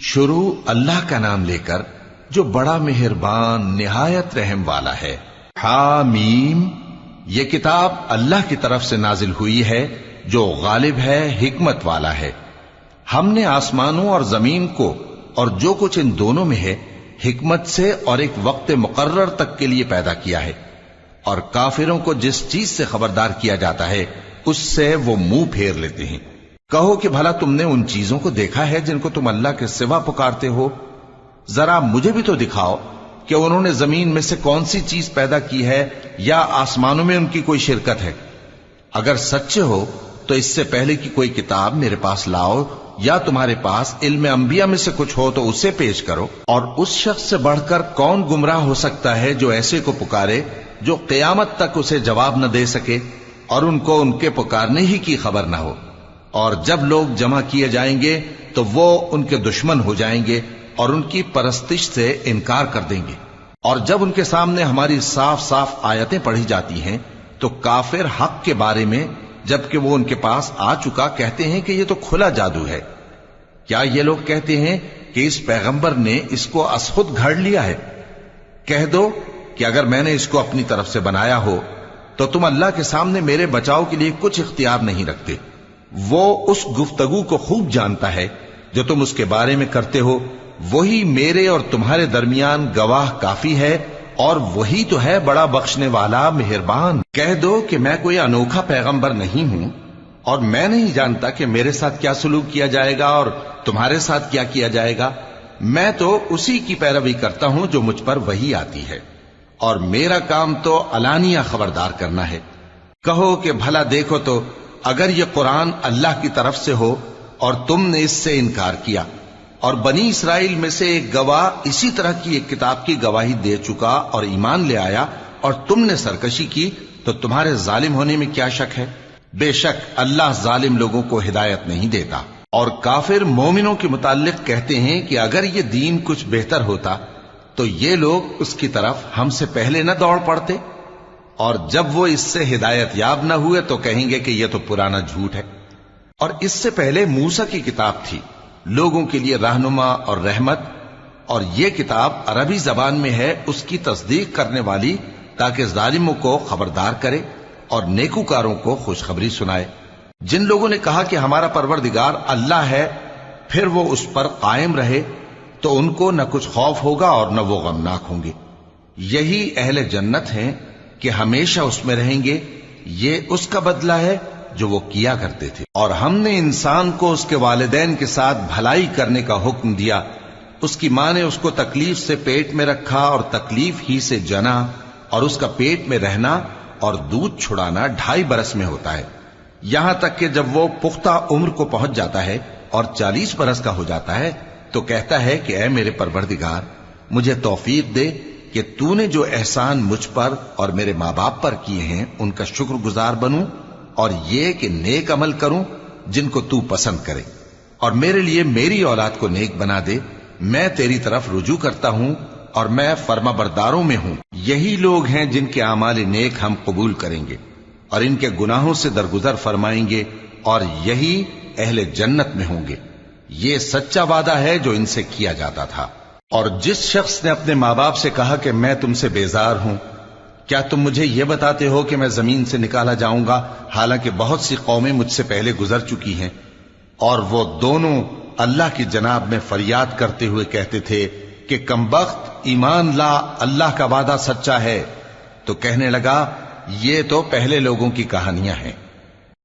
شروع اللہ کا نام لے کر جو بڑا مہربان نہایت رحم والا ہے۔ حامیم، یہ کتاب اللہ کی طرف سے نازل ہوئی ہے جو غالب ہے، حکمت والا ہے۔ ہم نے آسمانوں اور زمین کو اور جو کچھ ان دونوں میں ہے حکمت سے اور ایک وقت مقرر تک کے لیے پیدا کیا ہے، اور کافروں کو جس چیز سے خبردار کیا جاتا ہے اس سے وہ منہ پھیر لیتے ہیں۔ کہو کہ بھلا تم نے ان چیزوں کو دیکھا ہے جن کو تم اللہ کے سوا پکارتے ہو؟ ذرا مجھے بھی تو دکھاؤ کہ انہوں نے زمین میں سے کون سی چیز پیدا کی ہے یا آسمانوں میں ان کی کوئی شرکت ہے؟ اگر سچے ہو تو اس سے پہلے کی کوئی کتاب میرے پاس لاؤ، یا تمہارے پاس علم انبیاء میں سے کچھ ہو تو اسے پیش کرو۔ اور اس شخص سے بڑھ کر کون گمراہ ہو سکتا ہے جو ایسے کو پکارے جو قیامت تک اسے جواب نہ دے سکے اور ان کو ان کے پکارنے ہی کی خبر نہ ہو۔ اور جب لوگ جمع کیے جائیں گے تو وہ ان کے دشمن ہو جائیں گے اور ان کی پرستش سے انکار کر دیں گے۔ اور جب ان کے سامنے ہماری صاف صاف آیتیں پڑھی جاتی ہیں تو کافر حق کے بارے میں جبکہ وہ ان کے پاس آ چکا کہتے ہیں کہ یہ تو کھلا جادو ہے۔ کیا یہ لوگ کہتے ہیں کہ اس پیغمبر نے اس کو از خود گھڑ لیا ہے؟ کہہ دو کہ اگر میں نے اس کو اپنی طرف سے بنایا ہو تو تم اللہ کے سامنے میرے بچاؤ کے لیے کچھ اختیار نہیں رکھتے۔ وہ اس گفتگو کو خوب جانتا ہے جو تم اس کے بارے میں کرتے ہو، وہی میرے اور تمہارے درمیان گواہ کافی ہے، اور وہی تو ہے بڑا بخشنے والا مہربان۔ کہہ دو کہ میں کوئی انوکھا پیغمبر نہیں ہوں، اور میں نہیں جانتا کہ میرے ساتھ کیا سلوک کیا جائے گا اور تمہارے ساتھ کیا کیا جائے گا۔ میں تو اسی کی پیروی کرتا ہوں جو مجھ پر وحی آتی ہے، اور میرا کام تو علانیہ خبردار کرنا ہے۔ کہو کہ بھلا دیکھو تو اگر یہ قرآن اللہ کی طرف سے ہو اور تم نے اس سے انکار کیا، اور بنی اسرائیل میں سے ایک گواہ اسی طرح کی ایک کتاب کی گواہی دے چکا اور ایمان لے آیا، اور تم نے سرکشی کی، تو تمہارے ظالم ہونے میں کیا شک ہے؟ بے شک اللہ ظالم لوگوں کو ہدایت نہیں دیتا۔ اور کافر مومنوں کے متعلق کہتے ہیں کہ اگر یہ دین کچھ بہتر ہوتا تو یہ لوگ اس کی طرف ہم سے پہلے نہ دوڑ پڑتے، اور جب وہ اس سے ہدایت یاب نہ ہوئے تو کہیں گے کہ یہ تو پرانا جھوٹ ہے۔ اور اس سے پہلے موسیٰ کی کتاب تھی، لوگوں کے لیے رہنما اور رحمت، اور یہ کتاب عربی زبان میں ہے اس کی تصدیق کرنے والی، تاکہ ظالموں کو خبردار کرے اور نیکوکاروں کو خوشخبری سنائے۔ جن لوگوں نے کہا کہ ہمارا پروردگار اللہ ہے، پھر وہ اس پر قائم رہے تو ان کو نہ کچھ خوف ہوگا اور نہ وہ غمناک ہوں گے۔ یہی اہل جنت ہیں کہ ہمیشہ اس میں رہیں گے، یہ اس کا بدلہ ہے جو وہ کیا کرتے تھے۔ اور ہم نے انسان کو اس کے والدین کے ساتھ بھلائی کرنے کا حکم دیا۔ اس کی ماں نے اس کو تکلیف سے پیٹ میں رکھا اور تکلیف ہی سے جنا، اور اس کا پیٹ میں رہنا اور دودھ چھڑانا 2.5 برس میں ہوتا ہے، یہاں تک کہ جب وہ پختہ عمر کو پہنچ جاتا ہے اور 40 برس کا ہو جاتا ہے تو کہتا ہے کہ اے میرے پروردگار، مجھے توفیق دے کہ تو نے جو احسان مجھ پر اور میرے ماں باپ پر کیے ہیں ان کا شکر گزار بنوں، اور یہ کہ نیک عمل کروں جن کو تو پسند کرے، اور میرے لیے میری اولاد کو نیک بنا دے۔ میں تیری طرف رجوع کرتا ہوں اور میں فرما برداروں میں ہوں۔ یہی لوگ ہیں جن کے اعمال نیک ہم قبول کریں گے اور ان کے گناہوں سے درگزر فرمائیں گے، اور یہی اہل جنت میں ہوں گے۔ یہ سچا وعدہ ہے جو ان سے کیا جاتا تھا۔ اور جس شخص نے اپنے ماں باپ سے کہا کہ میں تم سے بیزار ہوں، کیا تم مجھے یہ بتاتے ہو کہ میں زمین سے نکالا جاؤں گا، حالانکہ بہت سی قومیں مجھ سے پہلے گزر چکی ہیں؟ اور وہ دونوں اللہ کی جناب میں فریاد کرتے ہوئے کہتے تھے کہ کمبخت، ایمان لا، اللہ کا وعدہ سچا ہے۔ تو کہنے لگا یہ تو پہلے لوگوں کی کہانیاں ہیں۔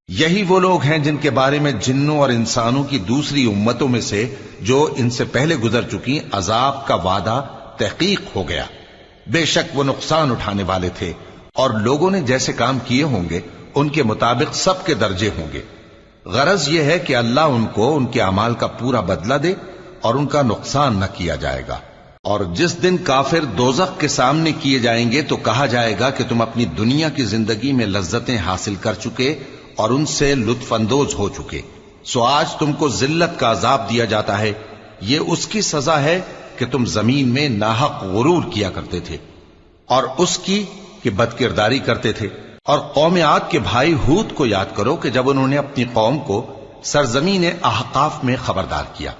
یہی وہ لوگ ہیں جن کے بارے میں جنوں اور انسانوں کی دوسری امتوں میں سے جو ان سے پہلے گزر چکی عذاب کا وعدہ تحقیق ہو گیا۔ بے شک وہ نقصان اٹھانے والے تھے، اور لوگوں نے جیسے کام کیے ہوں گے ان کے مطابق سب کے درجے ہوں گے۔ غرض یہ ہے کہ اللہ ان کو ان کے اعمال کا پورا بدلہ دے اور ان کا نقصان نہ کیا جائے گا۔ اور جس دن کافر دوزخ کے سامنے کیے جائیں گے تو کہا جائے گا کہ تم اپنی دنیا کی زندگی میں لذتیں حاصل کر چکے اور ان سے لطف اندوز ہو چکے، سو آج تم کو ذلت کا عذاب دیا جاتا ہے۔ یہ اس کی سزا ہے کہ تم زمین میں ناحق غرور کیا کرتے تھے، اور اس کی کہ بد کرداری کرتے تھے۔ اور قوم عاد کے بھائی ہود کو یاد کرو کہ جب انہوں نے اپنی قوم کو سرزمین احقاف میں خبردار کیا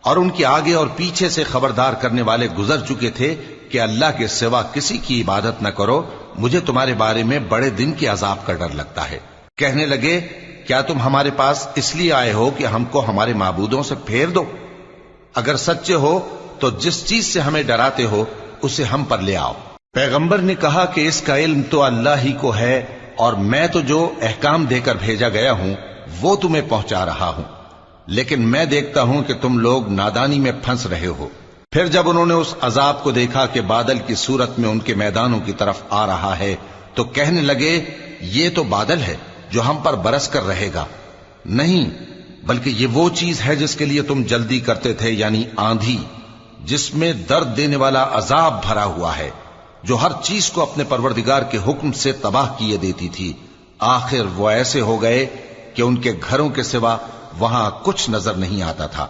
اور ان کے آگے اور پیچھے سے خبردار کرنے والے گزر چکے تھے کہ اللہ کے سوا کسی کی عبادت نہ کرو، مجھے تمہارے بارے میں بڑے دن کے عذاب کا ڈر لگتا ہے۔ کہنے لگے کیا تم ہمارے پاس اس لیے آئے ہو کہ ہم کو ہمارے معبودوں سے پھیر دو؟ اگر سچے ہو تو جس چیز سے ہمیں ڈراتے ہو اسے ہم پر لے آؤ۔ پیغمبر نے کہا کہ اس کا علم تو اللہ ہی کو ہے، اور میں تو جو احکام دے کر بھیجا گیا ہوں وہ تمہیں پہنچا رہا ہوں، لیکن میں دیکھتا ہوں کہ تم لوگ نادانی میں پھنس رہے ہو۔ پھر جب انہوں نے اس عذاب کو دیکھا کہ بادل کی صورت میں ان کے میدانوں کی طرف آ رہا ہے تو کہنے لگے یہ تو بادل ہے جو ہم پر برس کر رہے گا۔ نہیں، بلکہ یہ وہ چیز ہے جس کے لیے تم جلدی کرتے تھے، یعنی آندھی، جس میں درد دینے والا عذاب بھرا ہوا ہے، جو ہر چیز کو اپنے پروردگار کے حکم سے تباہ کیے دیتی تھی۔ آخر وہ ایسے ہو گئے کہ ان کے گھروں کے سوا وہاں کچھ نظر نہیں آتا تھا۔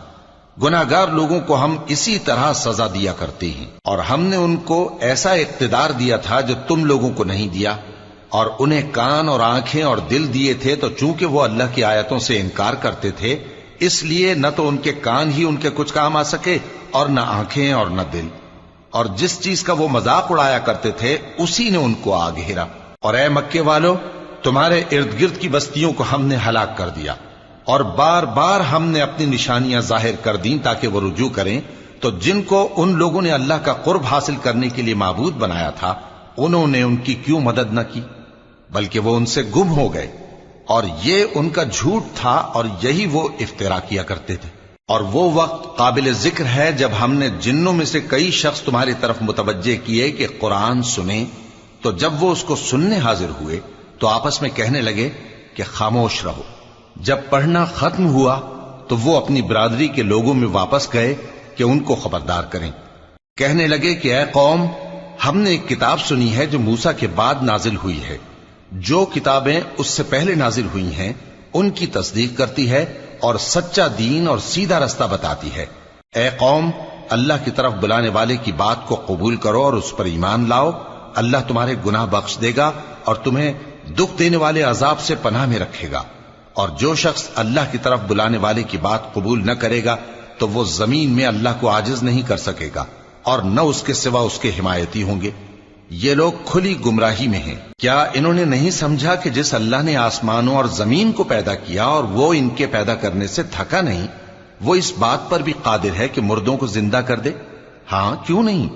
گناہگار لوگوں کو ہم اسی طرح سزا دیا کرتے ہیں، اور ہم نے ان کو ایسا اقتدار دیا تھا جو تم لوگوں کو نہیں دیا، اور انہیں کان اور آنکھیں اور دل دیے تھے، تو چونکہ وہ اللہ کی آیتوں سے انکار کرتے تھے اس لیے نہ تو ان کے کان ہی ان کے کچھ کام آ سکے اور نہ آنکھیں اور نہ دل، اور جس چیز کا وہ مذاق اڑایا کرتے تھے اسی نے ان کو آ گھیرا۔ اور اے مکے والو، تمہارے ارد گرد کی بستیوں کو ہم نے ہلاک کر دیا، اور بار بار ہم نے اپنی نشانیاں ظاہر کر دیں تاکہ وہ رجوع کریں، تو جن کو ان لوگوں نے اللہ کا قرب حاصل کرنے کے لیے معبود بنایا تھا انہوں نے ان کی کیوں مدد نہ کی، بلکہ وہ ان سے گم ہو گئے، اور یہ ان کا جھوٹ تھا اور یہی وہ افترا کیا کرتے تھے۔ اور وہ وقت قابل ذکر ہے جب ہم نے جنوں میں سے کئی شخص تمہاری طرف متوجہ کیے کہ قرآن سنیں، تو جب وہ اس کو سننے حاضر ہوئے تو آپس میں کہنے لگے کہ خاموش رہو۔ جب پڑھنا ختم ہوا تو وہ اپنی برادری کے لوگوں میں واپس گئے کہ ان کو خبردار کریں۔ کہنے لگے کہ اے قوم، ہم نے ایک کتاب سنی ہے جو موسیٰ کے بعد نازل ہوئی ہے، جو کتابیں اس سے پہلے نازل ہوئی ہیں ان کی تصدیق کرتی ہے اور سچا دین اور سیدھا رستہ بتاتی ہے۔ اے قوم، اللہ کی طرف بلانے والے کی بات کو قبول کرو اور اس پر ایمان لاؤ، اللہ تمہارے گناہ بخش دے گا اور تمہیں دکھ دینے والے عذاب سے پناہ میں رکھے گا۔ اور جو شخص اللہ کی طرف بلانے والے کی بات قبول نہ کرے گا تو وہ زمین میں اللہ کو عاجز نہیں کر سکے گا، اور نہ اس کے سوا اس کے حمایتی ہوں گے۔ یہ لوگ کھلی گمراہی میں ہیں۔ کیا انہوں نے نہیں سمجھا کہ جس اللہ نے آسمانوں اور زمین کو پیدا کیا اور وہ ان کے پیدا کرنے سے تھکا نہیں، وہ اس بات پر بھی قادر ہے کہ مردوں کو زندہ کر دے؟ ہاں، کیوں نہیں،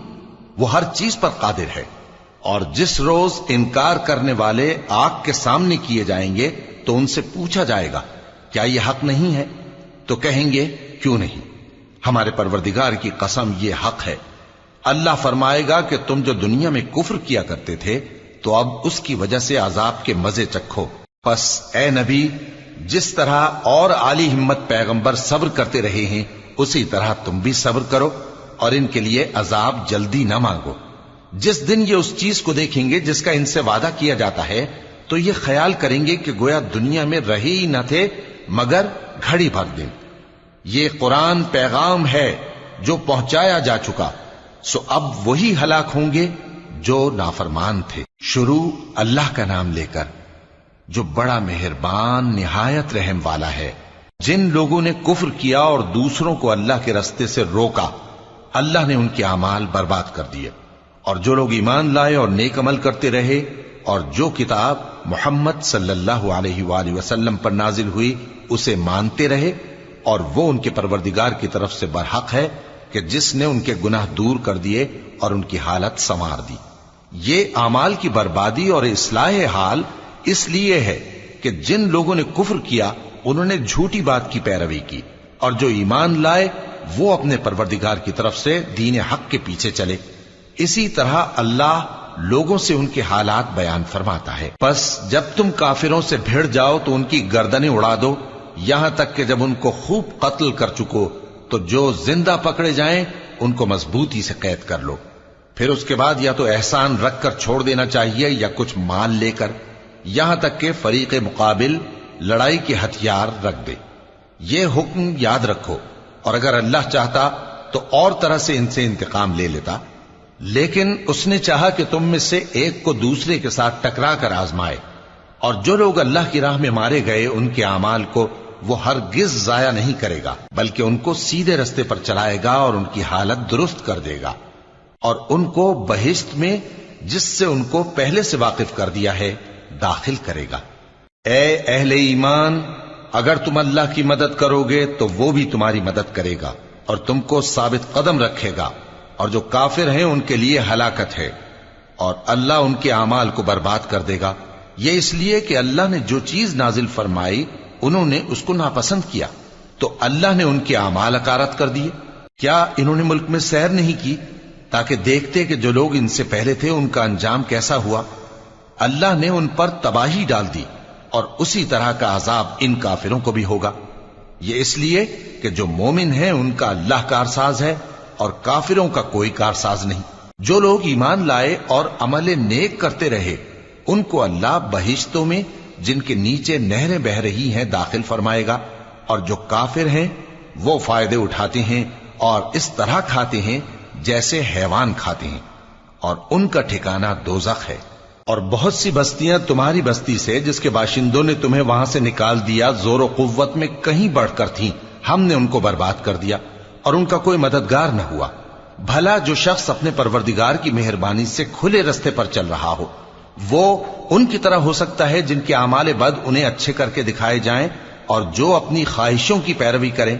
وہ ہر چیز پر قادر ہے۔ اور جس روز انکار کرنے والے آگ کے سامنے کیے جائیں گے تو ان سے پوچھا جائے گا کیا یہ حق نہیں ہے؟ تو کہیں گے کیوں نہیں، ہمارے پروردگار کی قسم یہ حق ہے۔ اللہ فرمائے گا کہ تم جو دنیا میں کفر کیا کرتے تھے تو اب اس کی وجہ سے عذاب کے مزے چکھو۔ پس اے نبی، جس طرح اور عالی ہمت پیغمبر صبر کرتے رہے ہیں اسی طرح تم بھی صبر کرو، اور ان کے لیے عذاب جلدی نہ مانگو۔ جس دن یہ اس چیز کو دیکھیں گے جس کا ان سے وعدہ کیا جاتا ہے تو یہ خیال کریں گے کہ گویا دنیا میں رہے ہی نہ تھے مگر گھڑی بھر دن۔ یہ قرآن پیغام ہے جو پہنچایا جا چکا، سو اب وہی ہلاک ہوں گے جو نافرمان تھے۔ شروع اللہ کا نام لے کر جو بڑا مہربان نہایت رحم والا ہے۔ جن لوگوں نے کفر کیا اور دوسروں کو اللہ کے رستے سے روکا، اللہ نے ان کے اعمال برباد کر دیے، اور جو لوگ ایمان لائے اور نیک عمل کرتے رہے اور جو کتاب محمد صلی اللہ علیہ وآلہ وسلم پر نازل ہوئی اسے مانتے رہے، اور وہ ان کے پروردگار کی طرف سے برحق ہے کہ جس نے ان کے گناہ دور کر دیے اور ان کی حالت سنوار دی۔ یہ اعمال کی بربادی اور اصلاح حال اس لیے ہے کہ جن لوگوں نے کفر کیا انہوں نے جھوٹی بات کی پیروی کی، اور جو ایمان لائے وہ اپنے پروردگار کی طرف سے دین حق کے پیچھے چلے۔ اسی طرح اللہ لوگوں سے ان کے حالات بیان فرماتا ہے۔ پس جب تم کافروں سے بھیڑ جاؤ تو ان کی گردنیں اڑا دو، یہاں تک کہ جب ان کو خوب قتل کر چکو تو جو زندہ پکڑے جائیں ان کو مضبوطی سے قید کر لو، پھر اس کے بعد یا تو احسان رکھ کر چھوڑ دینا چاہیے یا کچھ مال لے کر، یہاں تک کہ فریق مقابل لڑائی کے ہتھیار رکھ دے۔ یہ حکم یاد رکھو، اور اگر اللہ چاہتا تو اور طرح سے ان سے انتقام لے لیتا، لیکن اس نے چاہا کہ تم میں سے ایک کو دوسرے کے ساتھ ٹکرا کر آزمائے، اور جو لوگ اللہ کی راہ میں مارے گئے ان کے اعمال کو وہ ہرگز ضائع نہیں کرے گا، بلکہ ان کو سیدھے رستے پر چلائے گا اور ان کی حالت درست کر دے گا، اور ان کو بہشت میں جس سے ان کو پہلے سے واقف کر دیا ہے داخل کرے گا۔ اے اہل ایمان، اگر تم اللہ کی مدد کرو گے تو وہ بھی تمہاری مدد کرے گا اور تم کو ثابت قدم رکھے گا، اور جو کافر ہیں ان کے لیے ہلاکت ہے، اور اللہ ان کے اعمال کو برباد کر دے گا۔ یہ اس لیے کہ اللہ نے جو چیز نازل فرمائی انہوں نے اس کو ناپسند کیا، تو اللہ نے ان کے اعمال اکارت کر دیے۔ کیا انہوں نے ملک میں سیر نہیں کی تاکہ دیکھتے کہ جو لوگ ان سے پہلے تھے ان کا انجام کیسا ہوا؟ اللہ نے ان پر تباہی ڈال دی، اور اسی طرح کا عذاب ان کافروں کو بھی ہوگا۔ یہ اس لیے کہ جو مومن ہیں ان کا اللہ کارساز ہے اور کافروں کا کوئی کارساز نہیں۔ جو لوگ ایمان لائے اور عمل نیک کرتے رہے ان کو اللہ بہشتوں میں جن کے نیچے نہریں بہ رہی ہیں داخل فرمائے گا، اور جو کافر ہیں وہ فائدے اٹھاتے ہیں اور اس طرح کھاتے ہیں جیسے حیوان کھاتے ہیں، اور ان کا ٹھکانہ دوزخ ہے۔ اور بہت سی بستیاں تمہاری بستی سے جس کے باشندوں نے تمہیں وہاں سے نکال دیا زور و قوت میں کہیں بڑھ کر تھیں، ہم نے ان کو برباد کر دیا اور ان کا کوئی مددگار نہ ہوا۔ بھلا جو شخص اپنے پروردگار کی مہربانی سے کھلے رستے پر چل رہا ہو وہ ان کی طرح ہو سکتا ہے جن کے اعمال بد انہیں اچھے کر کے دکھائے جائیں، اور جو اپنی خواہشوں کی پیروی کریں۔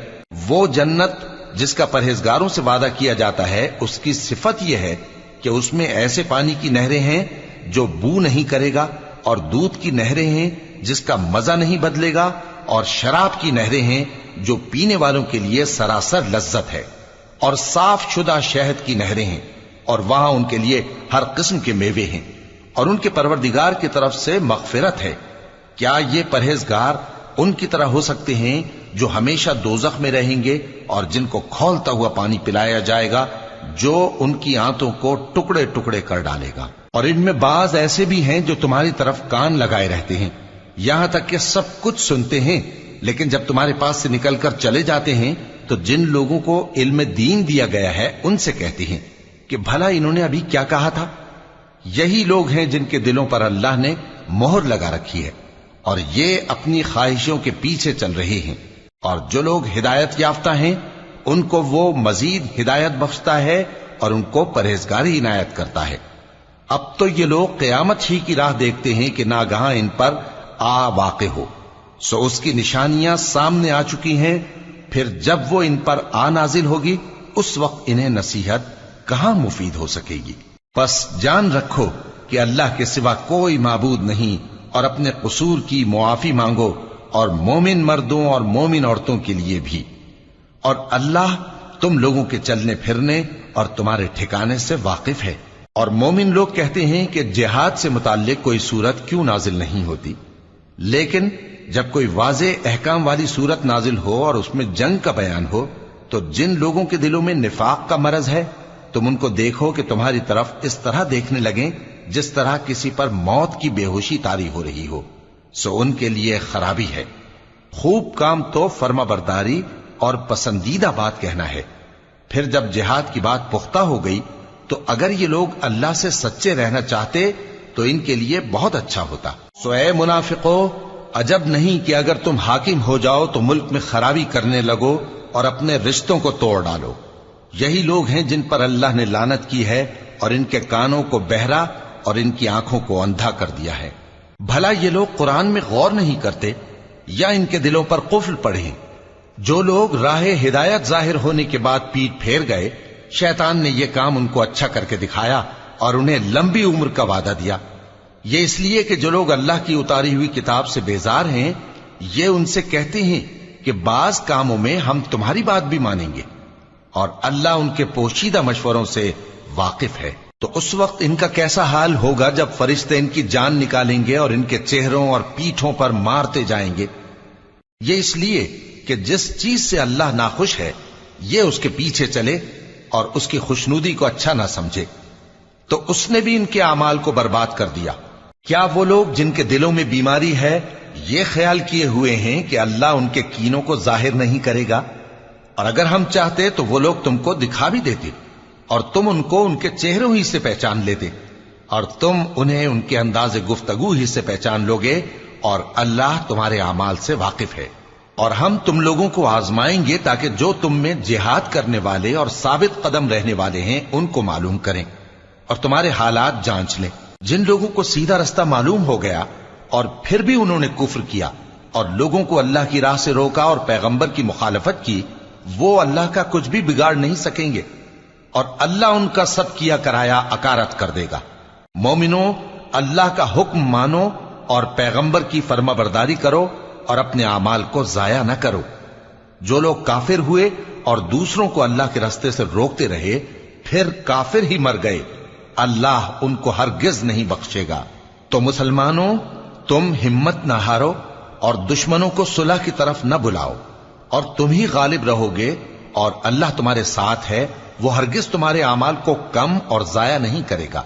وہ جنت جس کا پرہیزگاروں سے وعدہ کیا جاتا ہے اس کی صفت یہ ہے کہ اس میں ایسے پانی کی نہریں ہیں جو بو نہیں کرے گا، اور دودھ کی نہریں ہیں جس کا مزہ نہیں بدلے گا، اور شراب کی نہریں ہیں جو پینے والوں کے لیے سراسر لذت ہے، اور صاف شدہ شہد کی نہریں ہیں، اور وہاں ان کے لیے ہر قسم کے میوے ہیں، اور ان کے پروردگار کی طرف سے مغفرت ہے۔ کیا یہ پرہیزگار ان کی طرح ہو سکتے ہیں جو ہمیشہ دوزخ میں رہیں گے اور جن کو کھولتا ہوا پانی پلایا جائے گا جو ان کی آنتوں کو ٹکڑے ٹکڑے کر ڈالے گا؟ اور ان میں بعض ایسے بھی ہیں جو تمہاری طرف کان لگائے رہتے ہیں، یہاں تک کہ سب کچھ سنتے ہیں، لیکن جب تمہارے پاس سے نکل کر چلے جاتے ہیں تو جن لوگوں کو علم دین دیا گیا ہے ان سے کہتے ہیں کہ بھلا انہوں نے ابھی کیا کہا تھا؟ یہی لوگ ہیں جن کے دلوں پر اللہ نے مہر لگا رکھی ہے اور یہ اپنی خواہشوں کے پیچھے چل رہے ہیں، اور جو لوگ ہدایت یافتہ ہیں ان کو وہ مزید ہدایت بخشتا ہے اور ان کو پرہیزگاری عنایت کرتا ہے۔ اب تو یہ لوگ قیامت ہی کی راہ دیکھتے ہیں کہ ناگہاں ان پر آ واقع ہو، سو اس کی نشانیاں سامنے آ چکی ہیں، پھر جب وہ ان پر آ نازل ہوگی اس وقت انہیں نصیحت کہاں مفید ہو سکے گی۔ پس جان رکھو کہ اللہ کے سوا کوئی معبود نہیں، اور اپنے قصور کی معافی مانگو، اور مومن مردوں اور مومن عورتوں کے لیے بھی، اور اللہ تم لوگوں کے چلنے پھرنے اور تمہارے ٹھکانے سے واقف ہے۔ اور مومن لوگ کہتے ہیں کہ جہاد سے متعلق کوئی سورت کیوں نازل نہیں ہوتی، لیکن جب کوئی واضح احکام والی سورت نازل ہو اور اس میں جنگ کا بیان ہو تو جن لوگوں کے دلوں میں نفاق کا مرض ہے تم ان کو دیکھو کہ تمہاری طرف اس طرح دیکھنے لگیں جس طرح کسی پر موت کی بے ہوشی طاری ہو رہی ہو، سو ان کے لیے خرابی ہے۔ خوب کام تو فرما برداری اور پسندیدہ بات کہنا ہے۔ پھر جب جہاد کی بات پختہ ہو گئی تو اگر یہ لوگ اللہ سے سچے رہنا چاہتے تو ان کے لیے بہت اچھا ہوتا۔ سو اے منافقو، عجب نہیں کہ اگر تم حاکم ہو جاؤ تو ملک میں خرابی کرنے لگو اور اپنے رشتوں کو توڑ ڈالو۔ یہی لوگ ہیں جن پر اللہ نے لعنت کی ہے اور ان کے کانوں کو بہرا اور ان کی آنکھوں کو اندھا کر دیا ہے۔ بھلا یہ لوگ قرآن میں غور نہیں کرتے یا ان کے دلوں پر قفل پڑے؟ جو لوگ راہ ہدایت ظاہر ہونے کے بعد پیٹ پھیر گئے، شیطان نے یہ کام ان کو اچھا کر کے دکھایا اور انہیں لمبی عمر کا وعدہ دیا۔ یہ اس لیے کہ جو لوگ اللہ کی اتاری ہوئی کتاب سے بیزار ہیں یہ ان سے کہتے ہیں کہ بعض کاموں میں ہم تمہاری بات بھی مانیں گے، اور اللہ ان کے پوشیدہ مشوروں سے واقف ہے۔ تو اس وقت ان کا کیسا حال ہوگا جب فرشتے ان کی جان نکالیں گے اور ان کے چہروں اور پیٹھوں پر مارتے جائیں گے۔ یہ اس لیے کہ جس چیز سے اللہ ناخوش ہے یہ اس کے پیچھے چلے اور اس کی خوشنودی کو اچھا نہ سمجھے، تو اس نے بھی ان کے اعمال کو برباد کر دیا۔ کیا وہ لوگ جن کے دلوں میں بیماری ہے یہ خیال کیے ہوئے ہیں کہ اللہ ان کے کینوں کو ظاہر نہیں کرے گا؟ اور اگر ہم چاہتے تو وہ لوگ تم کو دکھا بھی دیتے اور تم ان کو ان کے چہروں ہی سے پہچان لیتے، اور تم انہیں ان کے انداز گفتگو ہی سے پہچان لوگے، اور اللہ تمہارے اعمال سے واقف ہے۔ اور ہم تم لوگوں کو آزمائیں گے تاکہ جو تم میں جہاد کرنے والے اور ثابت قدم رہنے والے ہیں ان کو معلوم کریں اور تمہارے حالات جانچ لیں۔ جن لوگوں کو سیدھا رستہ معلوم ہو گیا اور پھر بھی انہوں نے کفر کیا اور لوگوں کو اللہ کی راہ سے روکا اور پیغمبر کی مخالفت کی، وہ اللہ کا کچھ بھی بگاڑ نہیں سکیں گے اور اللہ ان کا سب کیا کرایا اکارت کر دے گا۔ مومنوں، اللہ کا حکم مانو اور پیغمبر کی فرما برداری کرو اور اپنے اعمال کو ضائع نہ کرو۔ جو لوگ کافر ہوئے اور دوسروں کو اللہ کے راستے سے روکتے رہے پھر کافر ہی مر گئے، اللہ ان کو ہرگز نہیں بخشے گا۔ تو مسلمانوں، تم ہمت نہ ہارو اور دشمنوں کو صلح کی طرف نہ بلاؤ، اور تم ہی غالب رہو گے، اور اللہ تمہارے ساتھ ہے، وہ ہرگز تمہارے اعمال کو کم اور ضائع نہیں کرے گا۔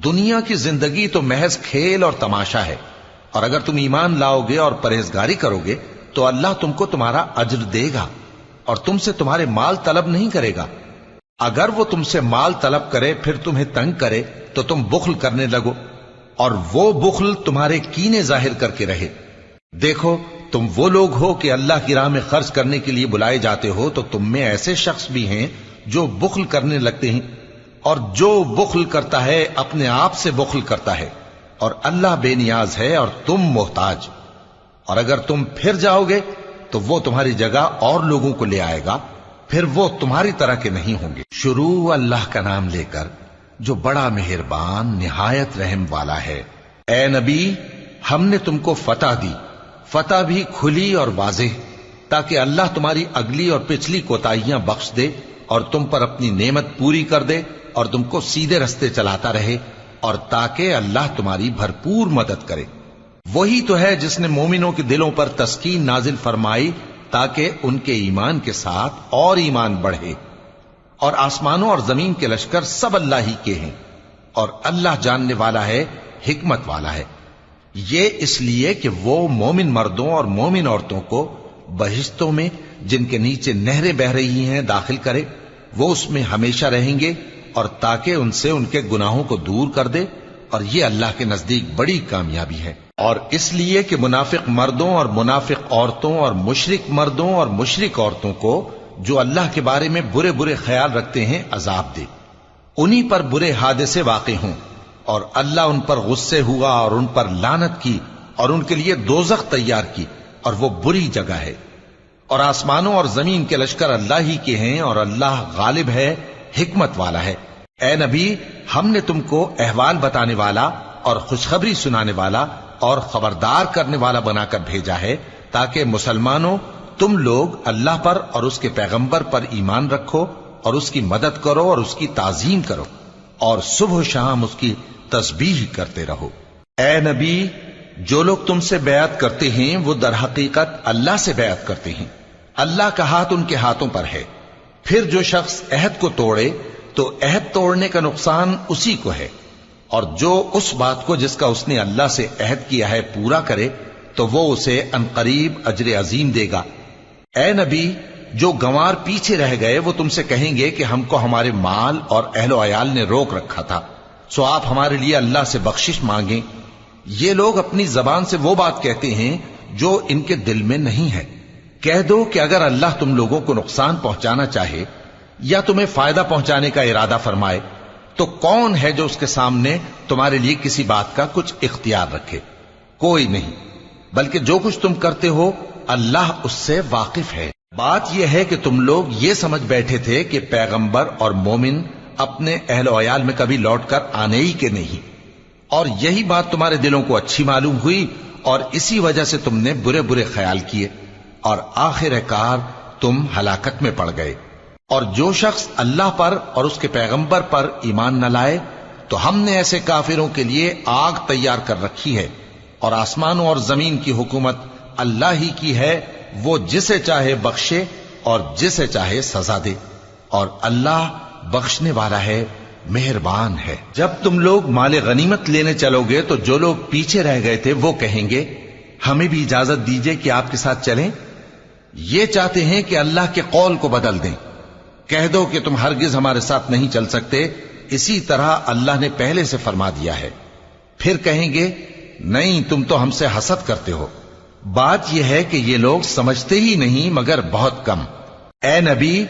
دنیا کی زندگی تو محض کھیل اور تماشا ہے، اور اگر تم ایمان لاؤ گے اور پرہیزگاری کرو گے تو اللہ تم کو تمہارا اجر دے گا اور تم سے تمہارے مال طلب نہیں کرے گا۔ اگر وہ تم سے مال طلب کرے پھر تمہیں تنگ کرے تو تم بخل کرنے لگو، اور وہ بخل تمہارے کینے ظاہر کر کے رہے۔ دیکھو، تم وہ لوگ ہو کہ اللہ کی راہ میں خرچ کرنے کے لیے بلائے جاتے ہو، تو تم میں ایسے شخص بھی ہیں جو بخل کرنے لگتے ہیں، اور جو بخل کرتا ہے اپنے آپ سے بخل کرتا ہے، اور اللہ بے نیاز ہے اور تم محتاج۔ اور اگر تم پھر جاؤ گے تو وہ تمہاری جگہ اور لوگوں کو لے آئے گا، پھر وہ تمہاری طرح کے نہیں ہوں گے۔ شروع اللہ کا نام لے کر جو بڑا مہربان نہایت رحم والا ہے۔ اے نبی، ہم نے تم کو فتح دی، فتح بھی کھلی اور واضح، تاکہ اللہ تمہاری اگلی اور پچھلی کوتاہیاں بخش دے اور تم پر اپنی نعمت پوری کر دے اور تم کو سیدھے رستے چلاتا رہے، اور تاکہ اللہ تمہاری بھرپور مدد کرے۔ وہی تو ہے جس نے مومنوں کے دلوں پر تسکین نازل فرمائی تاکہ ان کے ایمان کے ساتھ اور ایمان بڑھے۔ اور آسمانوں اور زمین کے لشکر سب اللہ ہی کے ہیں، اور اللہ جاننے والا ہے، حکمت والا ہے۔ یہ اس لیے کہ وہ مومن مردوں اور مومن عورتوں کو بہشتوں میں جن کے نیچے نہریں بہ رہی ہیں داخل کرے، وہ اس میں ہمیشہ رہیں گے، اور تاکہ ان سے ان کے گناہوں کو دور کر دے، اور یہ اللہ کے نزدیک بڑی کامیابی ہے۔ اور اس لیے کہ منافق مردوں اور منافق عورتوں اور مشرک مردوں اور مشرک عورتوں کو جو اللہ کے بارے میں برے برے خیال رکھتے ہیں عذاب دے، انہی پر برے حادثے واقع ہوں، اور اللہ ان پر غصے ہوا اور ان پر لعنت کی اور ان کے لیے دوزخ تیار کی، اور وہ بری جگہ ہے۔ اور آسمانوں اور زمین کے لشکر اللہ ہی کے ہیں، اور اللہ غالب ہے، حکمت والا ہے۔ اے نبی، ہم نے تم کو احوال بتانے والا اور خوشخبری سنانے والا اور خبردار کرنے والا بنا کر بھیجا ہے، تاکہ مسلمانوں تم لوگ اللہ پر اور اس کے پیغمبر پر ایمان رکھو اور اس کی مدد کرو اور اس کی تعظیم کرو، اور صبح و شام اس کی تسبیح کرتے رہو۔ اے نبی، جو لوگ تم سے بیعت کرتے ہیں وہ در حقیقت اللہ سے بیعت کرتے ہیں، اللہ کا ہاتھ ان کے ہاتھوں پر ہے۔ پھر جو شخص عہد کو توڑے تو عہد توڑنے کا نقصان اسی کو ہے، اور جو اس بات کو جس کا اس نے اللہ سے عہد کیا ہے پورا کرے تو وہ اسے عنقریب اجر عظیم دے گا۔ اے نبی، جو گنوار پیچھے رہ گئے وہ تم سے کہیں گے کہ ہم کو ہمارے مال اور اہل و عیال نے روک رکھا تھا، سو آپ ہمارے لیے اللہ سے بخشش مانگیں۔ یہ لوگ اپنی زبان سے وہ بات کہتے ہیں جو ان کے دل میں نہیں ہے۔ کہہ دو کہ اگر اللہ تم لوگوں کو نقصان پہنچانا چاہے یا تمہیں فائدہ پہنچانے کا ارادہ فرمائے تو کون ہے جو اس کے سامنے تمہارے لیے کسی بات کا کچھ اختیار رکھے؟ کوئی نہیں، بلکہ جو کچھ تم کرتے ہو اللہ اس سے واقف ہے۔ بات یہ ہے کہ تم لوگ یہ سمجھ بیٹھے تھے کہ پیغمبر اور مومن اپنے اہل و عیال میں کبھی لوٹ کر آنے ہی کے نہیں، اور یہی بات تمہارے دلوں کو اچھی معلوم ہوئی اور اسی وجہ سے تم نے برے برے خیال کیے، اور آخر کار تم ہلاکت میں پڑ گئے۔ اور جو شخص اللہ پر اور اس کے پیغمبر پر ایمان نہ لائے تو ہم نے ایسے کافروں کے لیے آگ تیار کر رکھی ہے، اور آسمانوں اور زمین کی حکومت اللہ ہی کی ہے، وہ جسے چاہے بخشے اور جسے چاہے سزا دے، اور اللہ بخشنے والا ہے، مہربان ہے۔ جب تم لوگ مال غنیمت لینے چلو گے تو جو لوگ پیچھے رہ گئے تھے وہ کہیں گے ہمیں بھی اجازت دیجئے کہ آپ کے ساتھ چلیں۔ یہ چاہتے ہیں کہ اللہ کے قول کو بدل دیں۔ کہہ دو کہ تم ہرگز ہمارے ساتھ نہیں چل سکتے، اسی طرح اللہ نے پہلے سے فرما دیا ہے۔ پھر کہیں گے نہیں، تم تو ہم سے حسد کرتے ہو، بات یہ ہے کہ یہ لوگ سمجھتے ہی نہیں مگر بہت کم۔ اے نبی،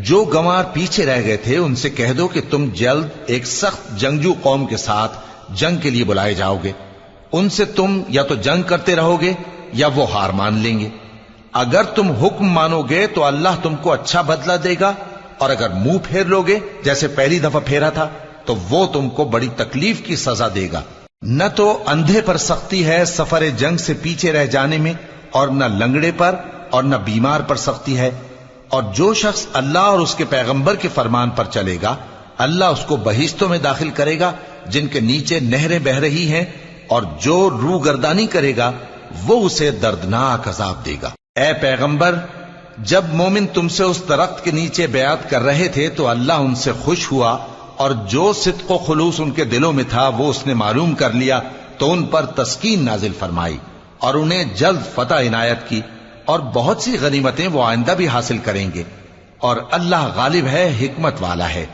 جو گنوار پیچھے رہ گئے تھے ان سے کہہ دو کہ تم جلد ایک سخت جنگجو قوم کے ساتھ جنگ کے لیے بلائے جاؤ گے۔ ان سے تم یا تو جنگ کرتے رہو گے یا وہ ہار مان لیں گے۔ اگر تم حکم مانو گے تو اللہ تم کو اچھا بدلہ دے گا، اور اگر منہ پھیر لوگے جیسے پہلی دفعہ پھیرا تھا تو وہ تم کو بڑی تکلیف کی سزا دے گا۔ نہ تو اندھے پر سختی ہے سفر جنگ سے پیچھے رہ جانے میں، اور نہ لنگڑے پر اور نہ بیمار پر سختی ہے، اور جو شخص اللہ اور اس کے پیغمبر کے فرمان پر چلے گا اللہ اس کو بہشتوں میں داخل کرے گا جن کے نیچے نہریں بہ رہی ہیں، اور جو روح گردانی کرے گا وہ اسے دردناک عذاب دے گا۔ اے پیغمبر، جب مومن تم سے اس درخت کے نیچے بیعت کر رہے تھے تو اللہ ان سے خوش ہوا، اور جو صدق و خلوص ان کے دلوں میں تھا وہ اس نے معلوم کر لیا تو ان پر تسکین نازل فرمائی اور انہیں جلد فتح عنایت کی، اور بہت سی غنیمتیں وہ آئندہ بھی حاصل کریں گے، اور اللہ غالب ہے، حکمت والا ہے۔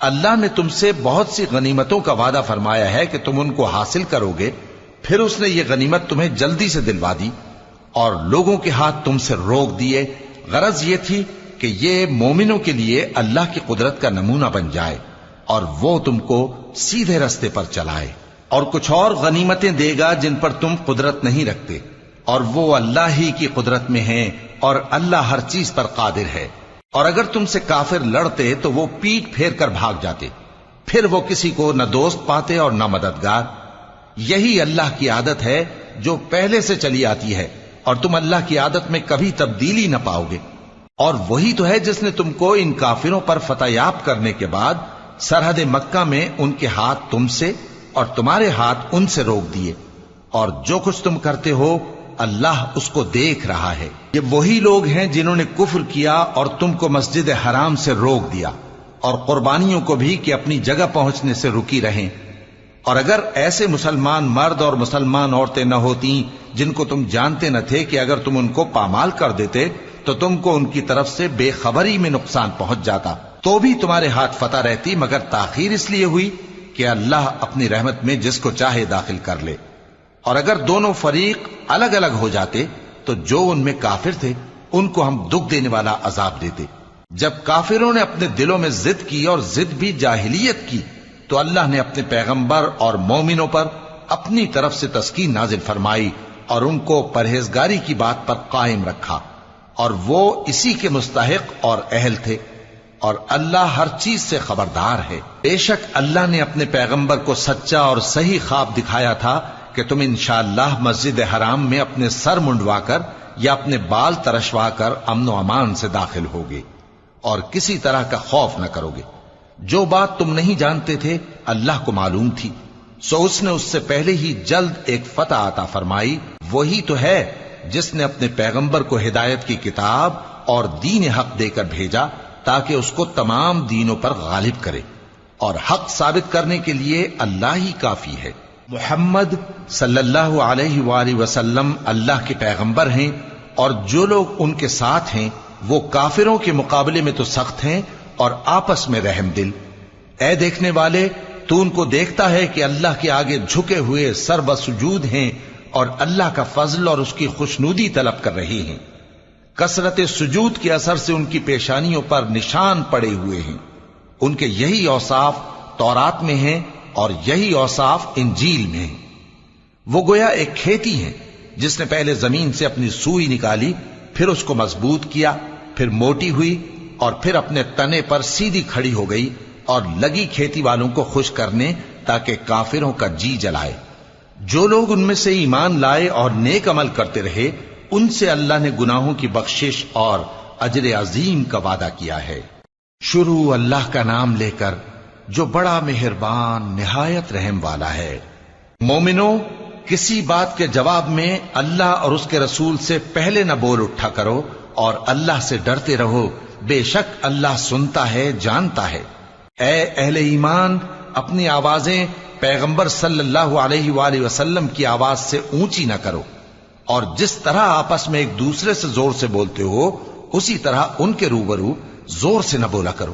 اللہ نے تم سے بہت سی غنیمتوں کا وعدہ فرمایا ہے کہ تم ان کو حاصل کرو گے، پھر اس نے یہ غنیمت تمہیں جلدی سے دلوا دی اور لوگوں کے ہاتھ تم سے روک دیے۔ غرض یہ تھی کہ یہ مومنوں کے لیے اللہ کی قدرت کا نمونہ بن جائے اور وہ تم کو سیدھے رستے پر چلائے، اور کچھ اور غنیمتیں دے گا جن پر تم قدرت نہیں رکھتے، اور وہ اللہ ہی کی قدرت میں ہیں، اور اللہ ہر چیز پر قادر ہے۔ اور اگر تم سے کافر لڑتے تو وہ پیٹ پھیر کر بھاگ جاتے، پھر وہ کسی کو نہ دوست پاتے اور نہ مددگار۔ یہی اللہ کی عادت ہے جو پہلے سے چلی آتی ہے، اور تم اللہ کی عادت میں کبھی تبدیلی نہ پاؤ گے۔ اور وہی تو ہے جس نے تم کو ان کافروں پر فتح یاب کرنے کے بعد سرحد مکہ میں ان کے ہاتھ تم سے اور تمہارے ہاتھ ان سے روک دیے، اور جو کچھ تم کرتے ہو اللہ اس کو دیکھ رہا ہے۔ یہ وہی لوگ ہیں جنہوں نے کفر کیا اور تم کو مسجد حرام سے روک دیا، اور قربانیوں کو بھی کہ اپنی جگہ پہنچنے سے رکی رہیں۔ اور اگر ایسے مسلمان مرد اور مسلمان عورتیں نہ ہوتی جن کو تم جانتے نہ تھے کہ اگر تم ان کو پامال کر دیتے تو تم کو ان کی طرف سے بے خبری میں نقصان پہنچ جاتا، تو بھی تمہارے ہاتھ فتح رہتی، مگر تاخیر اس لیے ہوئی کہ اللہ اپنی رحمت میں جس کو چاہے داخل کر لے۔ اور اگر دونوں فریق الگ الگ ہو جاتے تو جو ان میں کافر تھے ان کو ہم دکھ دینے والا عذاب دیتے۔ جب کافروں نے اپنے دلوں میں ضد کی، اور ضد بھی جاہلیت کی، تو اللہ نے اپنے پیغمبر اور مومنوں پر اپنی طرف سے تسکین نازل فرمائی اور ان کو پرہیزگاری کی بات پر قائم رکھا، اور وہ اسی کے مستحق اور اہل تھے، اور اللہ ہر چیز سے خبردار ہے۔ بے شک اللہ نے اپنے پیغمبر کو سچا اور صحیح خواب دکھایا تھا کہ تم انشاءاللہ مسجد حرام میں اپنے سر منڈوا کر یا اپنے بال ترشوا کر امن و امان سے داخل ہوگے اور کسی طرح کا خوف نہ کرو گے۔ جو بات تم نہیں جانتے تھے اللہ کو معلوم تھی، سو اس نے اس سے پہلے ہی جلد ایک فتح عطا فرمائی۔ وہی تو ہے جس نے اپنے پیغمبر کو ہدایت کی کتاب اور دین حق دے کر بھیجا تاکہ اس کو تمام دینوں پر غالب کرے، اور حق ثابت کرنے کے لیے اللہ ہی کافی ہے۔ محمد صلی اللہ علیہ وآلہ وسلم اللہ کے پیغمبر ہیں، اور جو لوگ ان کے ساتھ ہیں وہ کافروں کے مقابلے میں تو سخت ہیں اور آپس میں رحم دل۔ اے دیکھنے والے، تو ان کو دیکھتا ہے کہ اللہ کے آگے جھکے ہوئے سر بسجود ہیں اور اللہ کا فضل اور اس کی خوشنودی طلب کر رہے ہیں۔ کثرت سجود کے اثر سے ان کی پیشانیوں پر نشان پڑے ہوئے ہیں۔ ان کے یہی اوصاف تورات میں ہیں اور یہی اوصاف انجیل میں ہیں۔ وہ گویا ایک کھیتی ہیں جس نے پہلے زمین سے اپنی سوئی نکالی، پھر اس کو مضبوط کیا، پھر موٹی ہوئی، اور پھر اپنے تنے پر سیدھی کھڑی ہو گئی اور لگی کھیتی والوں کو خوش کرنے تاکہ کافروں کا جی جلائے۔ جو لوگ ان میں سے ایمان لائے اور نیک عمل کرتے رہے ان سے اللہ نے گناہوں کی بخشش اور اجر عظیم کا وعدہ کیا ہے۔ شروع اللہ کا نام لے کر جو بڑا مہربان نہایت رحم والا ہے۔ مومنوں، کسی بات کے جواب میں اللہ اور اس کے رسول سے پہلے نہ بول اٹھا کرو اور اللہ سے ڈرتے رہو، بے شک اللہ سنتا ہے، جانتا ہے۔ اے اہل ایمان، اپنی آوازیں پیغمبر صلی اللہ علیہ وآلہ وسلم کی آواز سے اونچی نہ کرو، اور جس طرح آپس میں ایک دوسرے سے زور سے بولتے ہو اسی طرح ان کے روبرو زور سے نہ بولا کرو،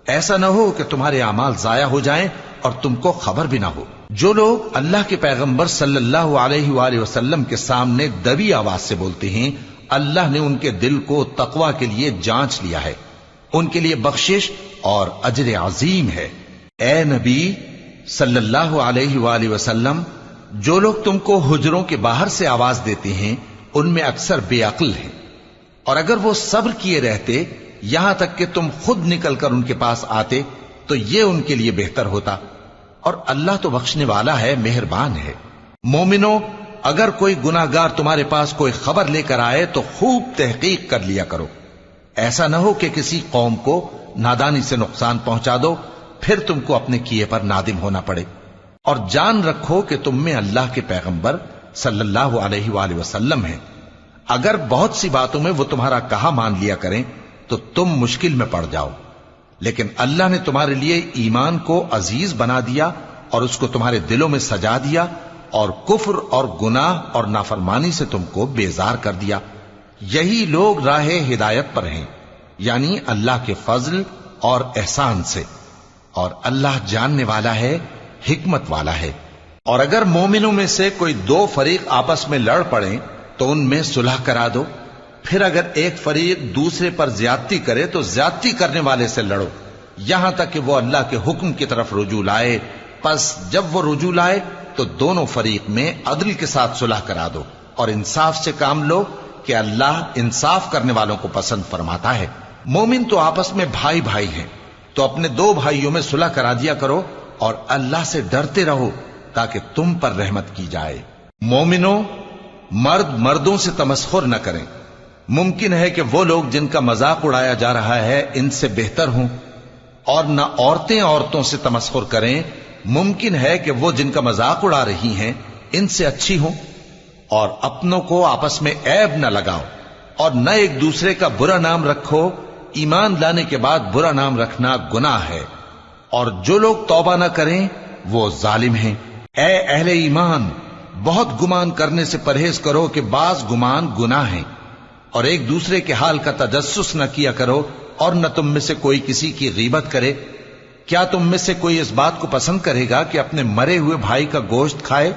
ایسا نہ ہو کہ تمہارے اعمال ضائع ہو جائیں اور تم کو خبر بھی نہ ہو۔ جو لوگ اللہ کے پیغمبر صلی اللہ علیہ وآلہ وسلم کے سامنے دبی آواز سے بولتے ہیں، اللہ نے ان کے دل کو تقوی کے لیے جانچ لیا ہے، ان کے لیے بخشش اور اجر عظیم ہے۔ اے نبی صلی اللہ علیہ وآلہ وسلم، جو لوگ تم کو حجروں کے باہر سے آواز دیتے ہیں ان میں اکثر بے عقل ہیں، اور اگر وہ صبر کیے رہتے یہاں تک کہ تم خود نکل کر ان کے پاس آتے تو یہ ان کے لیے بہتر ہوتا، اور اللہ تو بخشنے والا ہے، مہربان ہے۔ مومنو، اگر کوئی گناہگار تمہارے پاس کوئی خبر لے کر آئے تو خوب تحقیق کر لیا کرو، ایسا نہ ہو کہ کسی قوم کو نادانی سے نقصان پہنچا دو پھر تم کو اپنے کیے پر نادم ہونا پڑے۔ اور جان رکھو کہ تم میں اللہ کے پیغمبر صلی اللہ علیہ وآلہ وسلم ہیں، اگر بہت سی باتوں میں وہ تمہارا کہا مان لیا کریں تو تم مشکل میں پڑ جاؤ، لیکن اللہ نے تمہارے لیے ایمان کو عزیز بنا دیا اور اس کو تمہارے دلوں میں سجا دیا، اور کفر اور گناہ اور نافرمانی سے تم کو بیزار کر دیا۔ یہی لوگ راہ ہدایت پر ہیں، یعنی اللہ کے فضل اور احسان سے، اور اللہ جاننے والا ہے، حکمت والا ہے۔ اور اگر مومنوں میں سے کوئی دو فریق آپس میں لڑ پڑیں تو ان میں صلح کرا دو، پھر اگر ایک فریق دوسرے پر زیادتی کرے تو زیادتی کرنے والے سے لڑو، یہاں تک کہ وہ اللہ کے حکم کی طرف رجوع لائے۔ پس جب وہ رجوع لائے تو دونوں فریق میں عدل کے ساتھ صلح کرا دو، اور انصاف سے کام لو کہ اللہ انصاف کرنے والوں کو پسند فرماتا ہے۔ مومن تو آپس میں بھائی بھائی ہیں، تو اپنے دو بھائیوں میں صلح کرا دیا کرو، اور اللہ سے ڈرتے رہو تاکہ تم پر رحمت کی جائے۔ مومنوں، مرد مردوں سے تمسخر نہ کریں۔ ممکن ہے کہ وہ لوگ جن کا مذاق اڑایا جا رہا ہے ان سے بہتر ہوں، اور نہ عورتیں عورتوں سے تمسخر کریں۔ ممکن ہے کہ وہ جن کا مذاق اڑا رہی ہیں ان سے اچھی ہوں۔ اور اپنوں کو آپس میں عیب نہ لگاؤ، اور نہ ایک دوسرے کا برا نام رکھو۔ ایمان لانے کے بعد برا نام رکھنا گناہ ہے، اور جو لوگ توبہ نہ کریں وہ ظالم ہیں۔ اے اہل ایمان، بہت گمان کرنے سے پرہیز کرو کہ بعض گمان گناہ ہیں، اور ایک دوسرے کے حال کا تجسس نہ کیا کرو، اور نہ تم میں سے کوئی کسی کی غیبت کرے۔ کیا تم میں سے کوئی اس بات کو پسند کرے گا کہ اپنے مرے ہوئے بھائی کا گوشت کھائے؟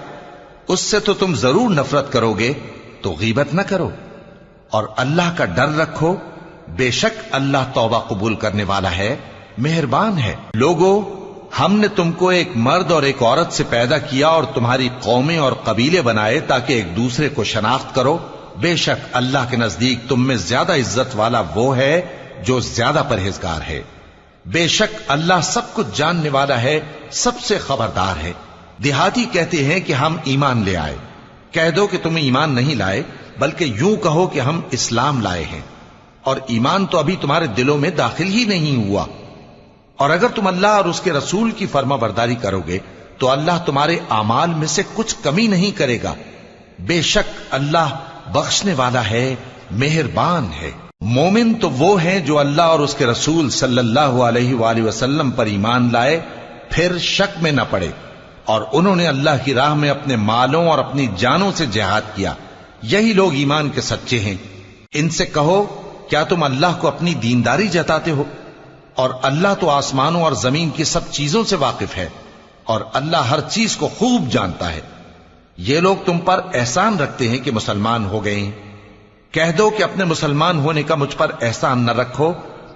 اس سے تو تم ضرور نفرت کرو گے، تو غیبت نہ کرو، اور اللہ کا ڈر رکھو، بے شک اللہ توبہ قبول کرنے والا ہے، مہربان ہے۔ لوگو، ہم نے تم کو ایک مرد اور ایک عورت سے پیدا کیا اور تمہاری قومیں اور قبیلے بنائے تاکہ ایک دوسرے کو شناخت کرو۔ بے شک اللہ کے نزدیک تم میں زیادہ عزت والا وہ ہے جو زیادہ پرہیزگار ہے۔ بے شک اللہ سب کچھ جاننے والا ہے، سب سے خبردار ہے۔ دیہاتی کہتے ہیں کہ ہم ایمان لے آئے، کہہ دو کہ تم ایمان نہیں لائے، بلکہ یوں کہو کہ ہم اسلام لائے ہیں، اور ایمان تو ابھی تمہارے دلوں میں داخل ہی نہیں ہوا۔ اور اگر تم اللہ اور اس کے رسول کی فرما برداری کرو گے تو اللہ تمہارے اعمال میں سے کچھ کمی نہیں کرے گا۔ بے شک اللہ بخشنے والا ہے، مہربان ہے۔ مومن تو وہ ہیں جو اللہ اور اس کے رسول صلی اللہ علیہ وآلہ وسلم پر ایمان لائے، پھر شک میں نہ پڑے، اور انہوں نے اللہ کی راہ میں اپنے مالوں اور اپنی جانوں سے جہاد کیا۔ یہی لوگ ایمان کے سچے ہیں۔ ان سے کہو، کیا تم اللہ کو اپنی دینداری جتاتے ہو؟ اور اللہ تو آسمانوں اور زمین کی سب چیزوں سے واقف ہے، اور اللہ ہر چیز کو خوب جانتا ہے۔ یہ لوگ تم پر احسان رکھتے ہیں کہ مسلمان ہو گئے ہیں۔ کہہ دو کہ اپنے مسلمان ہونے کا مجھ پر احسان نہ رکھو،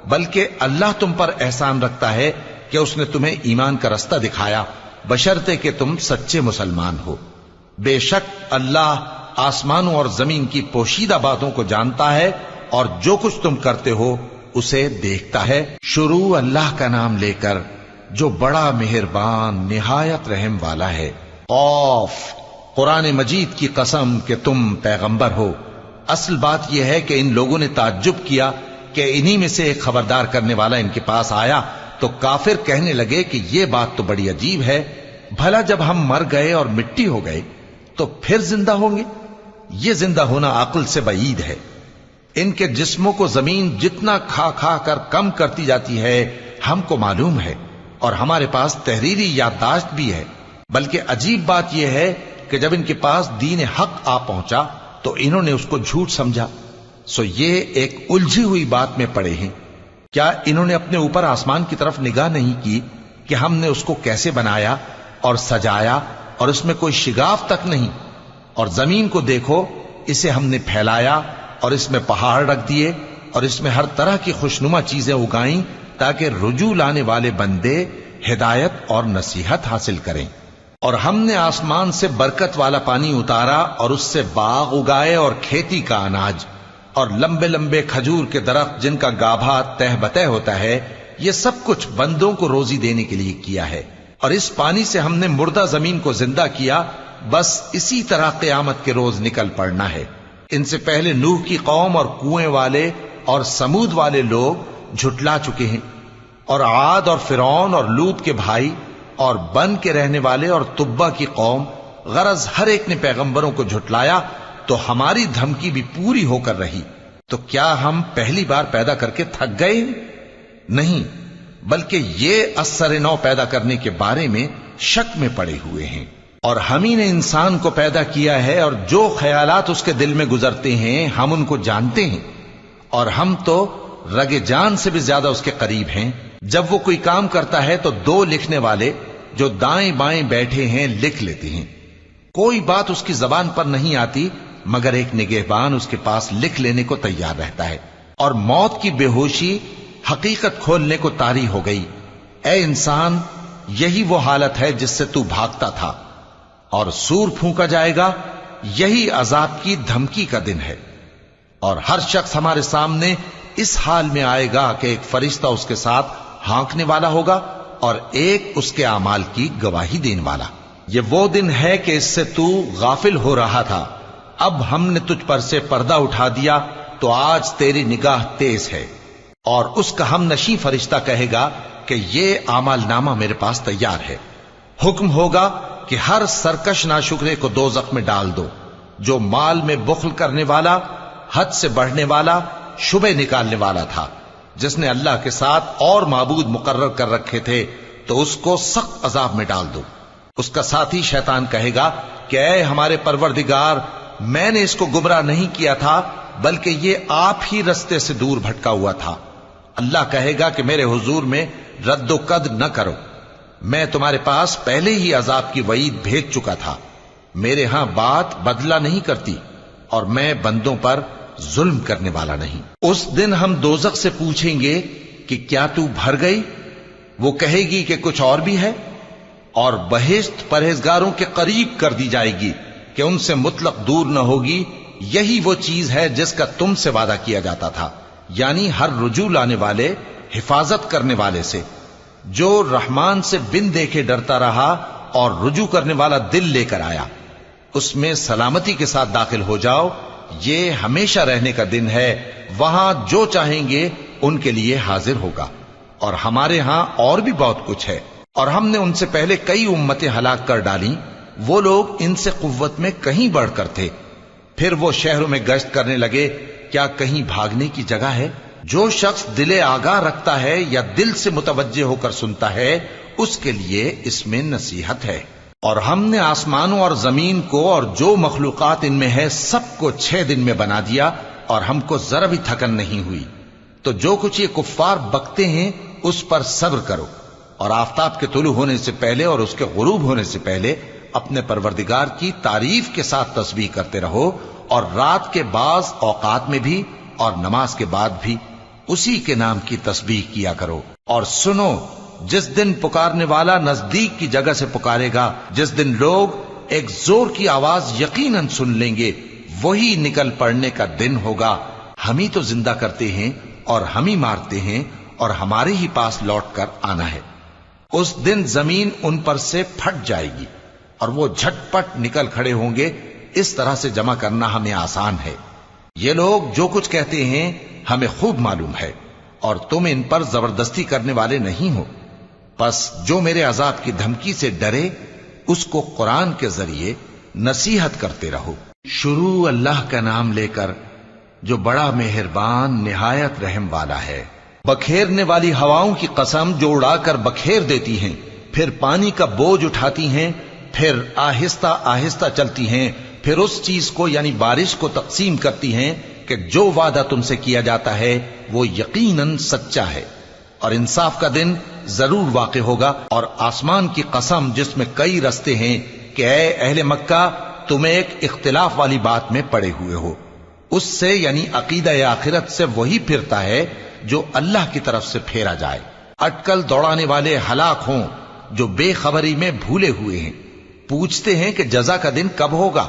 بلکہ اللہ تم پر احسان رکھتا ہے کہ اس نے تمہیں ایمان کا رستہ دکھایا، بشرطے کہ تم سچے مسلمان ہو۔ بے شک اللہ آسمانوں اور زمین کی پوشیدہ باتوں کو جانتا ہے، اور جو کچھ تم کرتے ہو اسے دیکھتا ہے۔ شروع اللہ کا نام لے کر جو بڑا مہربان نہایت رحم والا ہے۔ قاف، قرآن مجید کی قسم کہ تم پیغمبر ہو۔ اصل بات یہ ہے کہ ان لوگوں نے تعجب کیا کہ انہی میں سے ایک خبردار کرنے والا ان کے پاس آیا، تو کافر کہنے لگے کہ یہ بات تو بڑی عجیب ہے، بھلا جب ہم مر گئے اور مٹی ہو گئے تو پھر زندہ ہوں گے؟ یہ زندہ ہونا عقل سے بعید ہے۔ ان کے جسموں کو زمین جتنا کھا کھا کر کم کرتی جاتی ہے ہم کو معلوم ہے، اور ہمارے پاس تحریری یادداشت بھی ہے۔ بلکہ عجیب بات یہ ہے کہ جب ان کے پاس دین حق آ پہنچا تو انہوں نے اس کو جھوٹ سمجھا، سو یہ ایک الجھی ہوئی بات میں پڑے ہیں۔ کیا انہوں نے اپنے اوپر آسمان کی طرف نگاہ نہیں کی کہ ہم نے اس کو کیسے بنایا، اور سجایا اور اس میں کوئی شگاف تک نہیں. اور زمین کو دیکھو، اسے ہم نے پھیلایا اور اس میں پہاڑ رکھ دیے اور اس میں ہر طرح کی خوشنما چیزیں اگائیں تاکہ رجوع لانے والے بندے ہدایت اور نصیحت حاصل کریں. اور ہم نے آسمان سے برکت والا پانی اتارا اور اس سے باغ اگائے اور کھیتی کا اناج اور لمبے لمبے کھجور کے درخت جن کا گابھا تہ بتہ ہوتا ہے. یہ سب کچھ بندوں کو روزی دینے کے لیے کیا ہے. اور اس پانی سے ہم نے مردہ زمین کو زندہ کیا. بس اسی طرح قیامت کے روز نکل پڑنا ہے. ان سے پہلے نوح کی قوم اور کنویں والے اور سمود والے لوگ جھٹلا چکے ہیں، اور عاد اور فرعون اور لوط کے بھائی اور بن کے رہنے والے اور تبا کی قوم. غرض ہر ایک نے پیغمبروں کو جھٹلایا تو ہماری دھمکی بھی پوری ہو کر رہی. تو کیا ہم پہلی بار پیدا کر کے تھک گئے؟ نہیں، بلکہ یہ اثر نو پیدا کرنے کے بارے میں شک میں پڑے ہوئے ہیں. اور ہم ہی نے انسان کو پیدا کیا ہے اور جو خیالات اس کے دل میں گزرتے ہیں ہم ان کو جانتے ہیں. اور ہم تو رگ جان سے بھی زیادہ اس کے قریب ہیں. جب وہ کوئی کام کرتا ہے تو دو لکھنے والے جو دائیں بائیں بیٹھے ہیں لکھ لیتے ہیں. کوئی بات اس کی زبان پر نہیں آتی مگر ایک نگہبان اس کے پاس لکھ لینے کو تیار رہتا ہے. اور موت کی بے ہوشی حقیقت کھولنے کو طاری ہو گئی. اے انسان، یہی وہ حالت ہے جس سے تو بھاگتا تھا. اور سور پھونکا جائے گا، یہی عذاب کی دھمکی کا دن ہے. اور ہر شخص ہمارے سامنے اس حال میں آئے گا کہ ایک فرشتہ اس کے ساتھ ہانکنے والا ہوگا اور ایک اس کے اعمال کی گواہی دینے والا. یہ وہ دن ہے کہ اس سے تو غافل ہو رہا تھا. اب ہم نے تجھ پر سے پردہ اٹھا دیا تو آج تیری نگاہ تیز ہے. اور اس کا ہم نشیں فرشتہ کہے گا کہ یہ اعمال نامہ میرے پاس تیار ہے. حکم ہوگا کہ ہر سرکش ناشکرے کو دوزخ میں ڈال دو. جو مال میں بخل کرنے والا، حد سے بڑھنے والا، شبہ نکالنے والا تھا، جس نے اللہ کے ساتھ اور معبود مقرر کر رکھے تھے، تو اس کو سخت عذاب میں ڈال دو. اس کا ساتھی شیطان کہے گا کہ اے ہمارے پروردگار، میں نے اس کو گمراہ نہیں کیا تھا بلکہ یہ آپ ہی رستے سے دور بھٹکا ہوا تھا. اللہ کہے گا کہ میرے حضور میں رد و قد نہ کرو، میں تمہارے پاس پہلے ہی عذاب کی وعید بھیج چکا تھا. میرے ہاں بات بدلہ نہیں کرتی اور میں بندوں پر ظلم کرنے والا نہیں. اس دن ہم دوزخ سے پوچھیں گے کہ کیا تو بھر گئی؟ وہ کہے گی کہ کچھ اور بھی ہے. اور بہشت پرہیزگاروں کے قریب کر دی جائے گی کہ ان سے مطلق دور نہ ہوگی. یہی وہ چیز ہے جس کا تم سے وعدہ کیا جاتا تھا، یعنی ہر رجوع لانے والے، حفاظت کرنے والے سے. جو رحمان سے بن دیکھے ڈرتا رہا اور رجوع کرنے والا دل لے کر آیا، اس میں سلامتی کے ساتھ داخل ہو جاؤ. یہ ہمیشہ رہنے کا دن ہے، وہاں جو چاہیں گے ان کے لیے حاضر ہوگا. اور ہمارے ہاں اور بھی بہت کچھ ہے. اور ہم نے ان سے پہلے کئی امتیں ہلاک کر ڈالیں، وہ لوگ ان سے قوت میں کہیں بڑھ کر تھے. پھر وہ شہروں میں گشت کرنے لگے، کیا کہیں بھاگنے کی جگہ ہے؟ جو شخص دل آگاہ رکھتا ہے یا دل سے متوجہ ہو کر سنتا ہے، اس کے لیے اس میں نصیحت ہے. اور ہم نے آسمانوں اور زمین کو اور جو مخلوقات ان میں ہے سب کو 6 دن میں بنا دیا اور ہم کو ذرا بھی تھکن نہیں ہوئی. تو جو کچھ یہ کفار بکتے ہیں اس پر صبر کرو، اور آفتاب کے طلوع ہونے سے پہلے اور اس کے غروب ہونے سے پہلے اپنے پروردگار کی تعریف کے ساتھ تسبیح کرتے رہو، اور رات کے بعض اوقات میں بھی اور نماز کے بعد بھی اسی کے نام کی تسبیح کیا کرو. اور سنو، جس دن پکارنے والا نزدیک کی جگہ سے پکارے گا، جس دن لوگ ایک زور کی آواز یقیناً سن لیں گے، وہی نکل پڑنے کا دن ہوگا. ہم ہی تو زندہ کرتے ہیں اور ہم ہی مارتے ہیں اور ہمارے ہی پاس لوٹ کر آنا ہے. اس دن زمین ان پر سے پھٹ جائے گی اور وہ جھٹ پٹ نکل کھڑے ہوں گے. اس طرح سے جمع کرنا ہمیں آسان ہے. یہ لوگ جو کچھ کہتے ہیں ہمیں خوب معلوم ہے، اور تم ان پر زبردستی کرنے والے نہیں ہو. پس جو میرے عذاب کی دھمکی سے ڈرے اس کو قرآن کے ذریعے نصیحت کرتے رہو. شروع اللہ کا نام لے کر جو بڑا مہربان نہایت رحم والا ہے. بکھیرنے والی ہواؤں کی قسم جو اڑا کر بکھیر دیتی ہیں، پھر پانی کا بوجھ اٹھاتی ہیں، پھر آہستہ آہستہ چلتی ہیں، پھر اس چیز کو یعنی بارش کو تقسیم کرتی ہیں کہ جو وعدہ تم سے کیا جاتا ہے وہ یقیناً سچا ہے. اور انصاف کا دن ضرور واقع ہوگا، اور آسمان کی قسم جس میں کئی رستے ہیں کہ اے اہل مکہ تم ایک اختلاف والی بات میں پڑے ہوئے ہو، اس سے یعنی عقیدہ آخرت سے وہی پھرتا ہے جو اللہ کی طرف سے پھیرا جائے۔ اٹکل دوڑانے والے ہلاک ہوں جو بے خبری میں بھولے ہوئے ہیں، پوچھتے ہیں کہ جزا کا دن کب ہوگا؟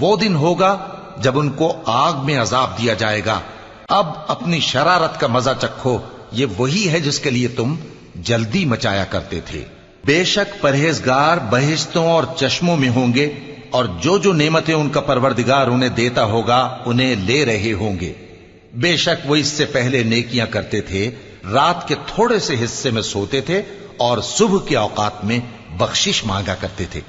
وہ دن ہوگا جب ان کو آگ میں عذاب دیا جائے گا۔ اب اپنی شرارت کا مزہ چکھو، یہ وہی ہے جس کے لیے تم جلدی مچایا کرتے تھے۔ بے شک پرہیزگار بہشتوں اور چشموں میں ہوں گے، اور جو نعمتیں ان کا پروردگار انہیں دیتا ہوگا انہیں لے رہے ہوں گے۔ بے شک وہ اس سے پہلے نیکیاں کرتے تھے، رات کے تھوڑے سے حصے میں سوتے تھے اور صبح کے اوقات میں بخشش مانگا کرتے تھے،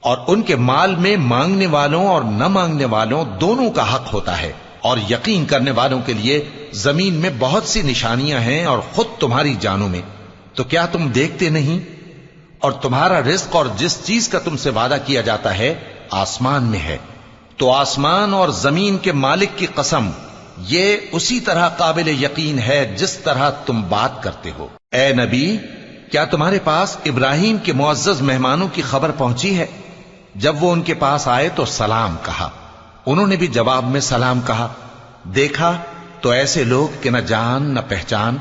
اور ان کے مال میں مانگنے والوں اور نہ مانگنے والوں دونوں کا حق ہوتا ہے، اور یقین کرنے والوں کے لیے زمین میں بہت سی نشانیاں ہیں اور خود تمہاری جانوں میں، تو کیا تم دیکھتے نہیں؟ اور تمہارا رزق اور جس چیز کا تم سے وعدہ کیا جاتا ہے آسمان میں ہے، تو آسمان اور زمین کے مالک کی قسم یہ اسی طرح قابل یقین ہے جس طرح تم بات کرتے ہو۔ اے نبی، کیا تمہارے پاس ابراہیم کے معزز مہمانوں کی خبر پہنچی ہے؟ جب وہ ان کے پاس آئے تو سلام کہا، انہوں نے بھی جواب میں سلام کہا۔ دیکھا تو ایسے لوگ کہ نہ جان نہ پہچان۔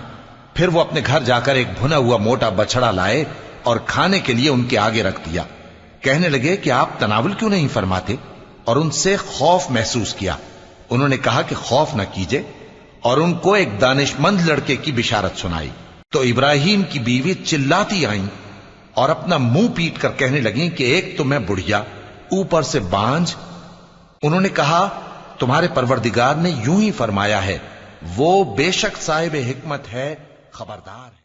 پھر وہ اپنے گھر جا کر ایک بھنا ہوا موٹا بچڑا لائے اور کھانے کے لیے ان کے آگے رکھ دیا۔ کہنے لگے کہ آپ تناول کیوں نہیں فرماتے؟ اور ان سے خوف محسوس کیا۔ انہوں نے کہا کہ خوف نہ کیجے، اور ان کو ایک دانش مند لڑکے کی بشارت سنائی۔ تو ابراہیم کی بیوی چلاتی آئیں اور اپنا منہ پیٹ کر کہنے لگیں کہ ایک تو میں بڑھیا، اوپر سے بانجھ۔ انہوں نے کہا تمہارے پروردگار نے یوں ہی فرمایا ہے، وہ بے شک صاحب حکمت ہے، خبردار ہے۔